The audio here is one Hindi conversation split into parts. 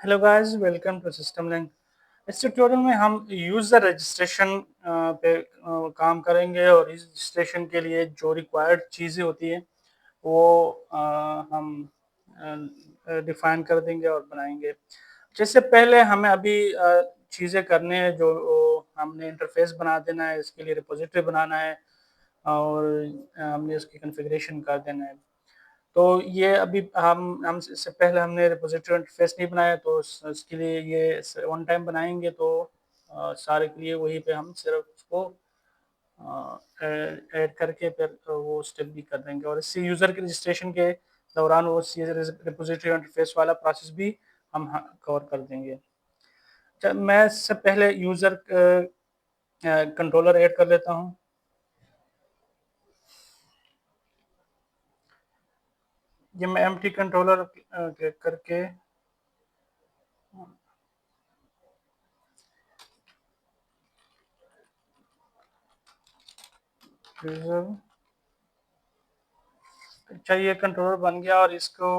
Hello guys, welcome to system link. इस ट्यूटोरियल में हम यूज़र रजिस्ट्रेशन पे काम करेंगे और इस रजिस्ट्रेशन के लिए जो रिक्वायर्ड चीज़ें होती हैं वो हम डिफाइन कर देंगे और बनाएंगे। जैसे पहले हमें अभी चीज़ें करने हैं, जो हमने इंटरफेस बना देना है, इसके लिए रिपोजिटरी बनाना है और हमने इसकी कॉन्फ़िगरेशन कर देना है। तो ये अभी हम इससे पहले हमने रिपोजिटरी इंटरफेस नहीं बनाया, तो इसके लिए ये वन टाइम बनाएंगे। तो सारे के लिए वहीं पे हम सिर्फ उसको ऐड करके फिर वो स्टेप भी कर देंगे और इससे यूज़र के रजिस्ट्रेशन के दौरान वो रिपोजिटरी इंटरफेस वाला प्रोसेस भी हम कवर कर देंगे। मैं इससे पहले यूज़र कंट्रोलर ऐड कर लेता हूँ। ये मैं एम्प्टी कंट्रोलर करके यूज़र चाहिए कंट्रोलर बन गया और इसको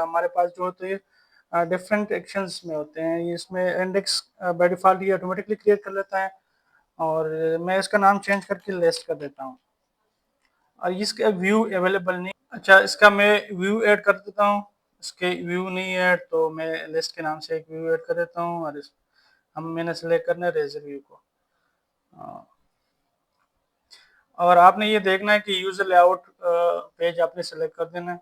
हमारे पास जो होते हैं डिफरेंट एक्शंस में होते हैं। ये इसमें इंडेक्स बाय डिफ़ॉल्ट ये ऑटोमेटिकली क्रिएट कर लेता है और मैं इसका नाम चेंज करके लिस्ट कर देता हूँ और इसका व्यू अवेलेबल नहीं। अच्छा, इसका मैं व्यू ऐड कर देता हूँ। इसके व्यू नहीं है तो मैं लिस्ट के नाम से एक व्यू ऐड कर देता हूँ और मैंने सेलेक्ट करना है रेजर व्यू को। और आपने ये देखना है कि यूज़र लेआउट पेज आपने सेलेक्ट कर देना है।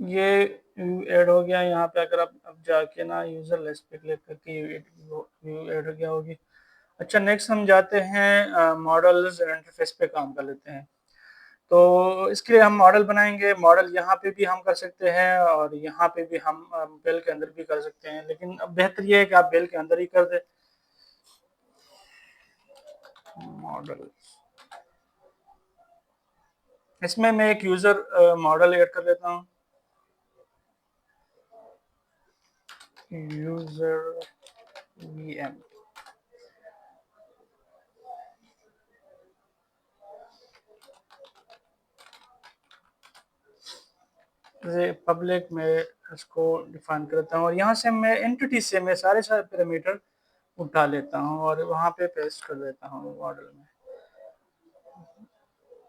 ये ऐड हो गया यहाँ पे। अगर आप अब जाके ना यूज़र लिस्ट पे क्लिक करके व्यू ऐड हो गया होगी। अच्छा, नेक्स्ट हम जाते हैं मॉडल्स और इंटरफेस पे काम कर लेते हैं। तो इसके लिए हम मॉडल बनाएंगे। मॉडल यहाँ पे भी हम कर सकते हैं और यहाँ पे भी हम बेल के अंदर भी कर सकते हैं, लेकिन अब बेहतर ये है कि आप बेल के अंदर ही कर दें। मॉडल, इसमें मैं एक यूज़र मॉडल ऐड कर लेता हूँ। यूज़र वीएम, जैसे पब्लिक में इसको डिफाइन करता हूँ और यहाँ से मैं एंटिटी से मैं सारे पैरामीटर उठा लेता हूँ और वहाँ पे पेस्ट कर देता हूँ मॉडल में।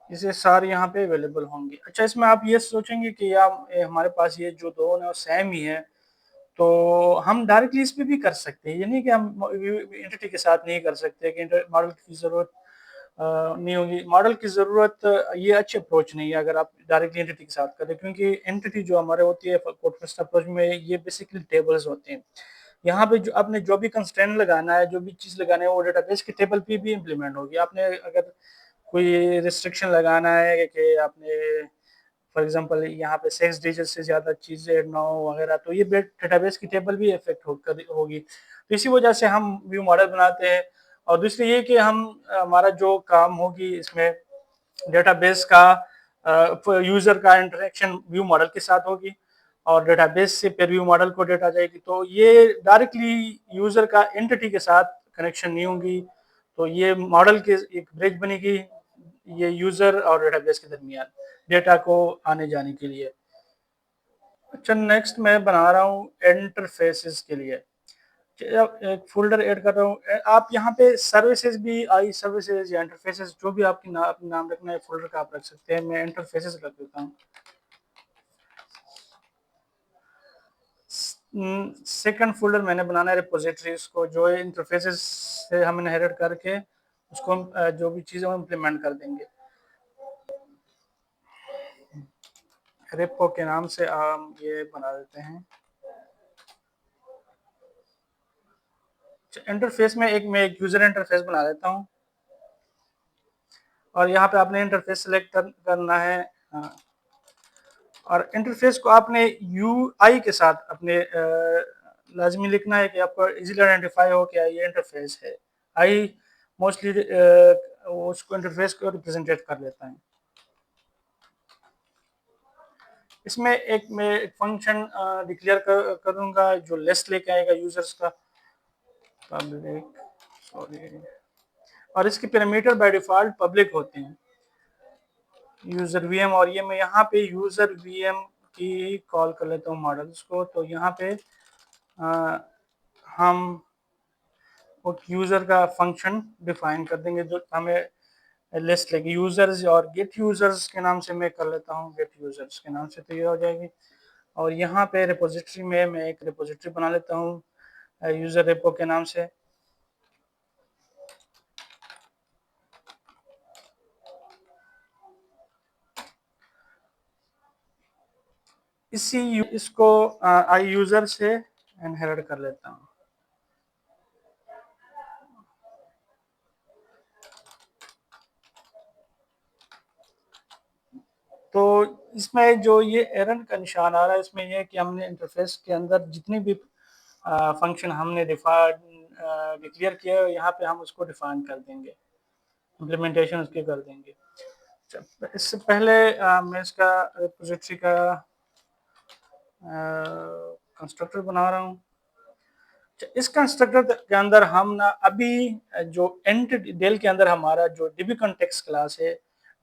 इसे सारे यहाँ पे अवेलेबल होंगे। अच्छा, इसमें आप ये सोचेंगे कि यार हमारे पास ये जो दो है वो सेम ही है, तो हम डायरेक्टली इस पे भी कर सकते हैं। ये नहीं कि हम एंटिटी के साथ नहीं कर सकते कि मॉडल की ज़रूरत नहीं होगी। मॉडल की ज़रूरत ये अच्छी अप्रोच नहीं है अगर आप डायरेक्टली एंटिटी के साथ करें, क्योंकि एंटिटी जो हमारे होती है कोड फर्स्ट अप्रोच में, ये बेसिकली टेबल्स होते हैं। यहाँ पे जो आपने जो भी कंस्ट्रेंट लगाना है, जो भी चीज़ लगाना है, वो डेटाबेस के टेबल पे भी इम्प्लीमेंट होगी। आपने अगर कोई रिस्ट्रिक्शन लगाना है कि आपने फॉर एग्जांपल यहाँ पे 6 डिजिट से ज़्यादा चीज़ें ऐड ना हो वगैरह, तो ये डेटाबेस की टेबल भी इफेक्ट होगी। तो इसी वजह से हम व्यू मॉडल बनाते हैं। और दूसरी ये कि हम हमारा जो काम होगी इसमें डेटाबेस का यूज़र का इंटरेक्शन व्यू मॉडल के साथ होगी और डेटाबेस से फिर व्यू मॉडल को डेटा जाएगी। तो ये डायरेक्टली यूज़र का एंटिटी के साथ कनेक्शन नहीं होगी। तो ये मॉडल के एक ब्रिज बनेगी ये यूज़र और डेटाबेस के दरमियान डेटा को आने जाने के लिए। अच्छा, नेक्स्ट मैं बना रहा हूँ इंटरफेसेस के लिए। एक फोल्डर ऐड कर रहा हूँ। आप यहाँ पे सर्विसेज भी, आई सर्विसेज या इंटरफेसेस, जो भी आपकी नाम रखना है फोल्डर का आप रख सकते हैं। मैं इंटरफेसेस रख देता हूँ। सेकंड फोल्डर मैंने बनाना है रिपोजिटरीज को, जो इंटरफेसेस से हम इनहेरिट करके उसको जो भी चीज़ें वो इम्प्लीमेंट कर देंगे। रेपो के नाम से हम ये बना देते हैं। इंटरफेस में मैं एक यूज़र इंटरफेस बना देता हूँ और यहाँ पे आपने इंटरफेस सेलेक्ट करना है। और इंटरफेस को आपने यूआई के साथ अपने लाजमी लिखना है कि आपको इजीली आइडेंटिफाई हो क्या ये इंटरफेस है। आई मोस्टली उसको इंटरफेस को रिप्रेजेंटेट कर लेता है। इसमें मैं एक फंक्शन डिक्लेयर करूंगा जो लिस्ट लेके आएगा यूजर्स का। पब्लिक, सॉरी, और इसके पैरामीटर बाय डिफॉल्ट पब्लिक होते हैं, यूजर वीएम। और ये मैं यहाँ पे यूजर वीएम की कॉल कर लेता हूँ मॉडल्स को। तो यहाँ पे हम वो यूजर का फंक्शन डिफाइन कर देंगे जो हमें लिस्ट लेगी यूजर्स, और गेट यूजर्स के नाम से मैं कर लेता हूँ, गेट यूजर्स के नाम से तो ये हो जाएगी। और यहाँ पे रिपोजिटरी में मैं एक रिपोजिटरी बना लेता हूँ यूजर रेपो के नाम से। इसको आई यूजर से इनहेरिट कर लेता हूँ। तो इसमें जो ये एरर का निशान आ रहा है, इसमें यह है कि हमने इंटरफेस के अंदर जितनी भी फंक्शन हमने डिक्लेयर किया है, यहाँ पे हम उसको डिफाइन कर देंगे, इम्प्लीमेंटेशन उसकी कर देंगे। इससे पहले मैं इसका रिपोजिटरी का कंस्ट्रक्टर बना रहा हूँ। इस कंस्ट्रक्टर के अंदर हम ना अभी जो एंटिटी डेल के अंदर हमारा जो डीबी कॉन्टेक्स्ट क्लास है,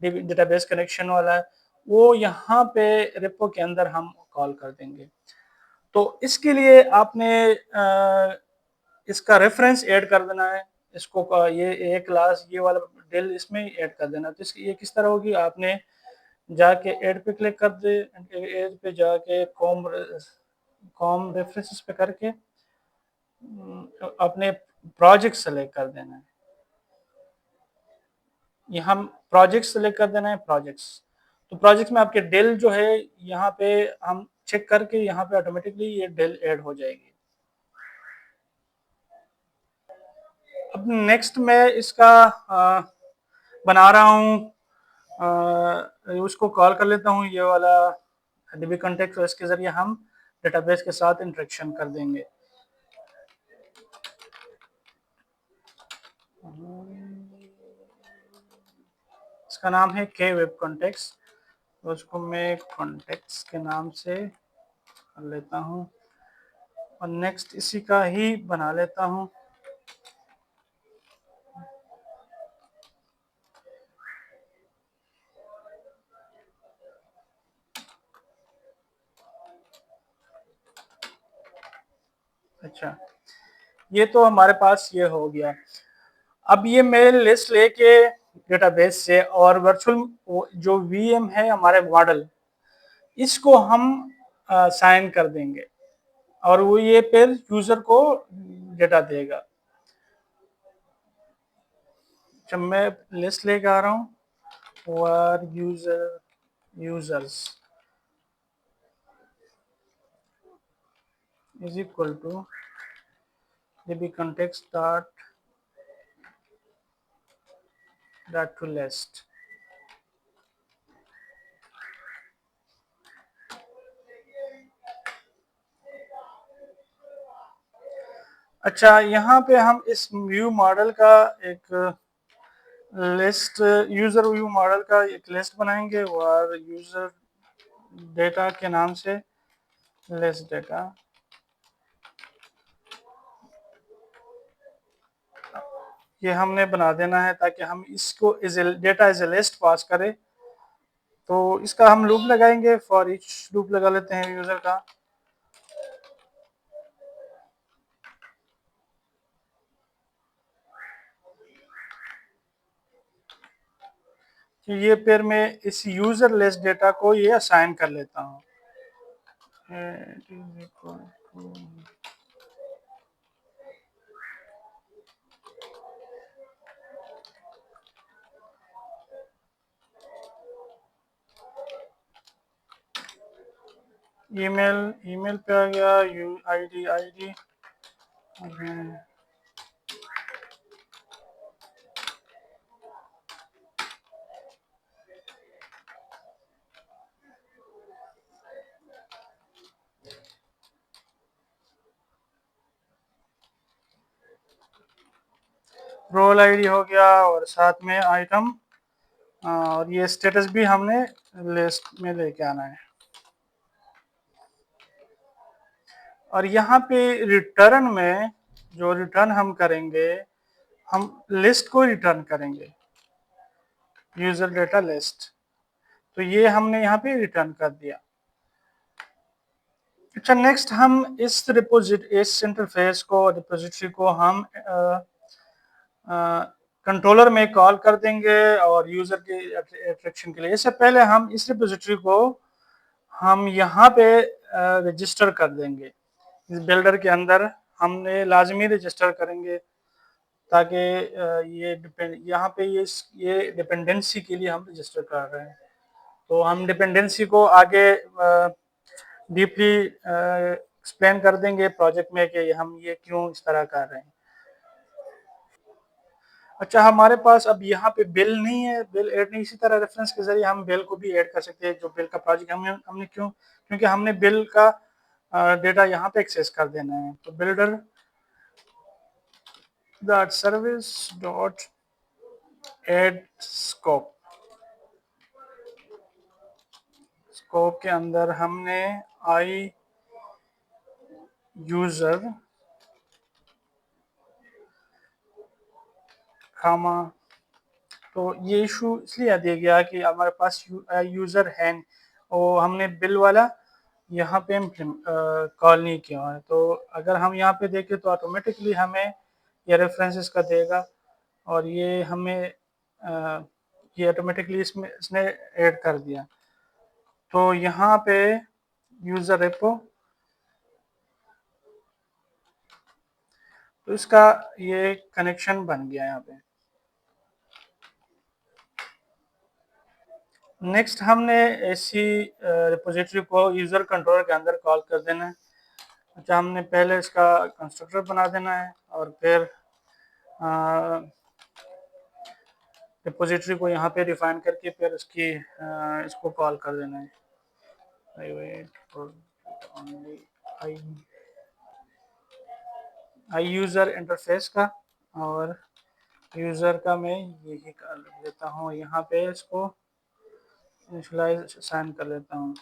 डेटाबेस कनेक्शन वाला है, वो यहाँ पे रेपो के अंदर हम कॉल कर देंगे। तो इसके लिए आपने इसका रेफरेंस ऐड कर देना है, इसको ये क्लास ये वाला डेल इसमें ही ऐड कर देना। तो इसकी ये किस तरह होगी, आपने जाके ऐड पे क्लिक कर दे, ऐड पे जाके कॉम रेफरेंसेस पे करके अपने प्रोजेक्ट सेलेक्ट कर देना है। यहाँ प्रोजेक्ट सेलेक्ट कर देना है, प्रोजेक्ट्स। तो प्रोजेक्ट में आपके डेल जो है यहाँ पे हम चेक करके यहाँ पे ऑटोमेटिकली ये डेल ऐड हो जाएगी। अब नेक्स्ट मैं इसका बना रहा हूँ, उसको कॉल कर लेता हूँ ये वाला डीबी कॉन्टेक्स्ट, और इसके जरिए हम डेटाबेस के साथ इंटरेक्शन कर देंगे। इसका नाम है के वेब कॉन्टेक्स्ट, तो उसको मैं कॉन्टेक्स्ट के नाम से कर लेता हूँ, और नेक्स्ट इसी का ही बना लेता हूँ। अच्छा, ये तो हमारे पास ये हो गया। अब ये मैं लिस्ट लेके डेटाबेस से और वर्चुअल जो वीएम है हमारे मॉडल, इसको हम साइन कर देंगे, और वो ये फिर यूजर को डेटा देगा। जब मैं लिस्ट लेके आ रहा हूँ और users is equal to db context dot to list। अच्छा, यहाँ पे हम इस व्यू मॉडल का एक लिस्ट, यूजर व्यू मॉडल का एक लिस्ट बनाएंगे, और यूजर डेटा के नाम से लिस्ट डेटा। ये हमने बना देना है ताकि हम इसको डेटा एज ए लिस्ट पास करें। तो इसका हम लूप लगाएंगे, फॉर ईच लूप लगा लेते हैं यूजर का। तो ये फिर मैं इस यूजर लिस्ट डेटा को ये असाइन कर लेता हूँ। ईमेल पे आ गया, आईडी रोल आईडी हो गया, और साथ में आइटम, और ये स्टेटस भी हमने लिस्ट में लेके आना है। और यहाँ पे रिटर्न में जो रिटर्न हम करेंगे, हम लिस्ट को रिटर्न करेंगे, यूजर डेटा लिस्ट। तो ये हमने यहाँ पे रिटर्न कर दिया। अच्छा, नेक्स्ट हम इस इंटरफेस को, रिपोजिटरी को हम कंट्रोलर में कॉल कर देंगे और यूजर के अट्रैक्शन के लिए। इससे पहले हम इस रिपोजिटरी को हम यहाँ पे रजिस्टर कर देंगे। इस बिल्डर के अंदर हमने लाजमी रजिस्टर करेंगे, ताकि ये यहाँ पे ये डिपेंडेंसी के लिए हम रजिस्टर कर रहे हैं। तो हम डिपेंडेंसी को आगे डीपली एक्सप्लेन कर देंगे प्रोजेक्ट में कि हम ये क्यों इस तरह कर रहे हैं। अच्छा, हमारे पास अब यहाँ पे बिल नहीं है, बिल ऐड नहीं। इसी तरह रेफरेंस के जरिए हम बिल को भी ऐड कर सकते हैं। जो बिल का प्रोजेक्ट हमने क्यों, क्योंकि हमने बिल का डेटा यहाँ पे एक्सेस कर देना है। तो builder dot service dot add scope, scope के अंदर हमने आई यूजर खामा। तो ये इशू इसलिए दिया गया कि हमारे पास यूजर है और हमने बिल वाला यहाँ पे कॉल नहीं किया है। तो अगर हम यहाँ पे देखें तो ऑटोमेटिकली हमें ये रेफरेंसेस का देगा और ये हमें ये ऑटोमेटिकली इसने ऐड कर दिया। तो यहाँ पे यूजर रेपो, तो इसका ये कनेक्शन बन गया यहाँ पे। नेक्स्ट हमने ऐसी रिपोजिटरी को यूजर कंट्रोलर के अंदर कॉल कर देना है। अच्छा, हमने पहले इसका कंस्ट्रक्टर बना देना है और फिर रिपोजिटरी को यहाँ पे डिफाइन करके फिर इसको कॉल कर देना है। I wait for only I user interface का, और यूजर का मैं यही कर देता हूँ। यहाँ पे इसको इनिशियलाइज साइन कर लेता हूँ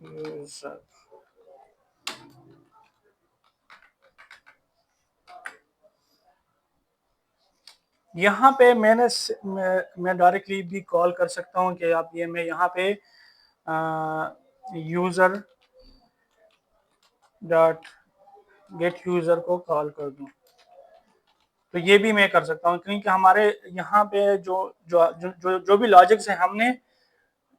यूजर। यहाँ पे मैं डायरेक्टली भी कॉल कर सकता हूँ कि आप ये मैं यहाँ पे यूजर डॉट गेट यूजर को कॉल कर दूँ। तो ये भी मैं कर सकता हूँ, क्योंकि हमारे यहाँ पे जो भी लॉजिक्स है हमने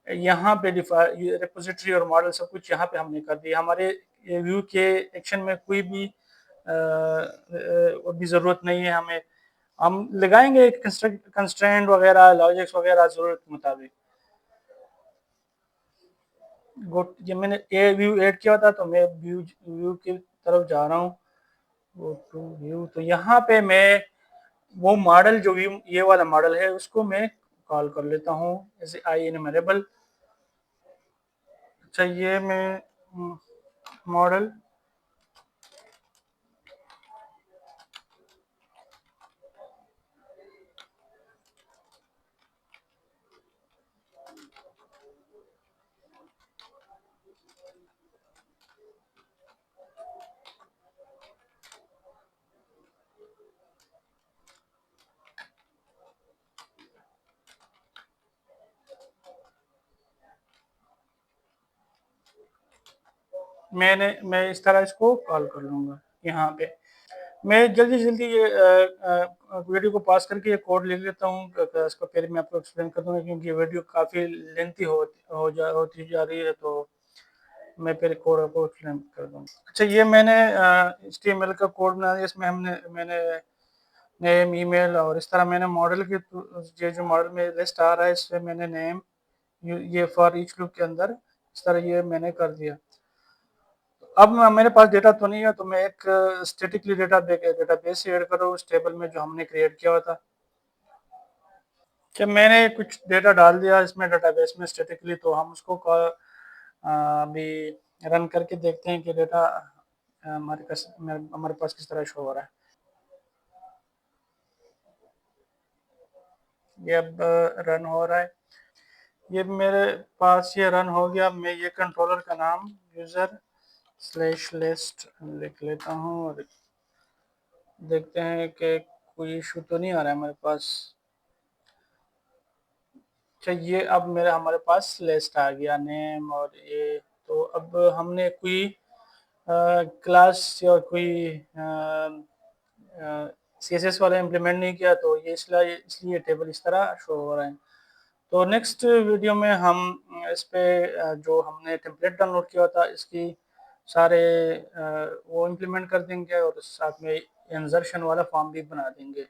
यहाँ पे रिपोजिटरी और मॉडल सब कुछ यहाँ पे हमने कर दिया। हमारे व्यू के एक्शन में कोई भी भी ज़रूरत नहीं है हमें। हम लगाएंगे कंस्ट्रेंट वगैरह, लॉजिक्स वगैरह ज़रूरत के मुताबिक। ये मैंने ए व्यू ऐड किया था, तो मैं व्यू की तरफ जा रहा हूँ। गो टू व्यू, तो यहाँ पे मैं वो मॉडल जो व्यू ये वाला मॉडल है उसको मैं कॉल कर लेता हूँ जैसे आई इनमेरेबल। अच्छा, ये मैं मॉडल मैं इस तरह इसको कॉल कर लूँगा यहाँ पे। मैं जल्दी जल्दी ये वीडियो को पास करके ये कोड लिख लेता हूँ, इसको फिर मैं आपको एक्सप्लेन कर दूँगा, क्योंकि ये वीडियो काफ़ी लेंथी होती जा रही है। तो मैं फिर कोड आपको एक्सप्लेन कर दूँगा। अच्छा, ये मैंने HTML का कोड बना दिया। इसमें मैंने नेम, ईमेल और इस तरह मैंने मॉडल के ये जो मॉडल में लिस्ट आ रहा है इसमें मैंने नेम, ये फॉर ईच लूप के अंदर इस तरह ये मैंने कर दिया। अब मेरे पास डेटा तो नहीं है, तो मैं एक स्टैटिकली डेटाबेस से ऐड कर रहा हूँ उस टेबल में जो हमने क्रिएट किया हुआ था। जब मैंने कुछ डेटा डाल दिया इसमें डेटाबेस में स्टैटिकली, तो हम उसको अभी रन करके देखते हैं कि डेटा हमारे पास किस तरह शो हो रहा है। ये अब रन हो रहा है। ये मेरे पास ये रन हो गया। मैं ये कंट्रोलर का नाम यूजर स्लैश लिस्ट लिख लेता हूँ और देखते हैं कि कोई इशू तो नहीं आ रहा है हमारे पास। अच्छा, ये अब मेरा हमारे पास लिस्ट आ गया, नेम और ये। तो अब हमने कोई क्लास या कोई सीएसएस वाला इम्प्लीमेंट नहीं किया, तो ये इसलिए टेबल इस तरह शो हो रहा है। तो नेक्स्ट वीडियो में हम इस पे जो हमने टेम्पलेट डाउनलोड किया था इसकी सारे वो इम्प्लीमेंट कर देंगे और साथ में इंसर्शन वाला फॉर्म भी बना देंगे।